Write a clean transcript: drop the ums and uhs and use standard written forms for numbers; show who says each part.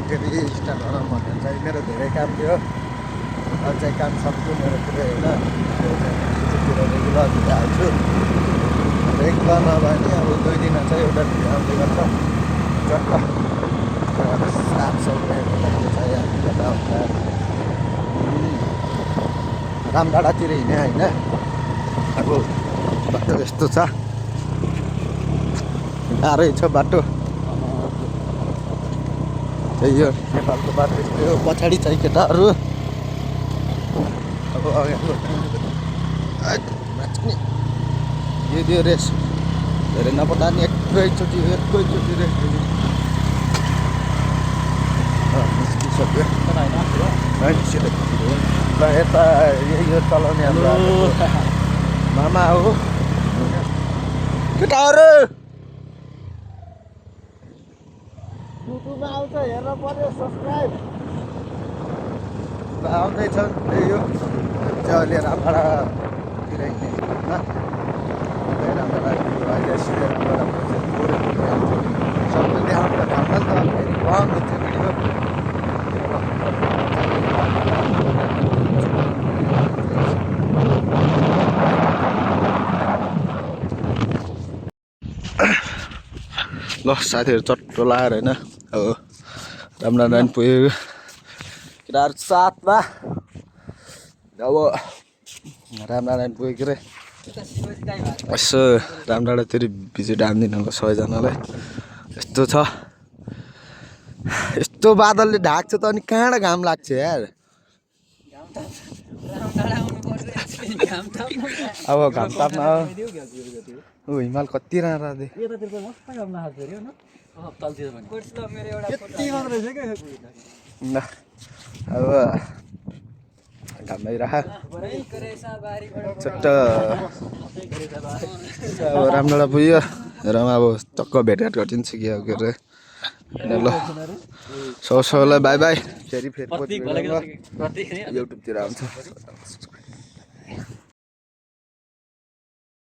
Speaker 1: फेरि स्टार्ट गरौँ भन्ने चाहिँ मेरो धेरै काम थियो अझै काम सक्छु मेरो पुरै होइन छुट्टीतिर रेगुलर आउँछु रेगुलर नभए नि अब 2 दिन चाहिँ एउटा आउँदै गर्छ चट्ट 700 चाहिँ यता आउँदा रामडाँडातिर हिँड्ने होइन अब बाटो यस्तो छ गाह्रै छ बाटो त्यही हो नेपालको बाटो यस्तो हो पछाडि चाहिँ केटाहरू अब यो रेस धेरै नपता नि एकैचोटि रेस निस्किसक्यो ल यता यो चलाउने हाम्रो मामा हो केटाहरू युट्युबमा आउँछ हेर्न पर्यो सब्सक्राइब आउँदैछ त्यही हो चाहिँ अहिले रामडाँडातिर हिँड्ने होइन अहिले सबै देखाउनु त घरमा त फेरि बन्द हुन्छ भिडियो ल साथीहरू चट्टो लाएर होइन अब रामडाँडा पनि पुग्यो केटाहरू साथमा अब रामडाँडा पनि पुगेको रे यसो रामडाँडातिर भिजिट हानिदिनु सबैजनालाई यस्तो छ यस्तो बादलले ढाक्छ त अनि कहाँबाट घाम लाग्छ यार अब घाम ताप्न हिमाल कति राम्रो ल अब घामै राख चट्ट अब रामडाँडा पुग्यो र अब टक्क भेटघाट गरिदिन्छु कि अब के अरे होइन ल सबैलाई बाई बाई फेरि युट्युबतिर आउँछ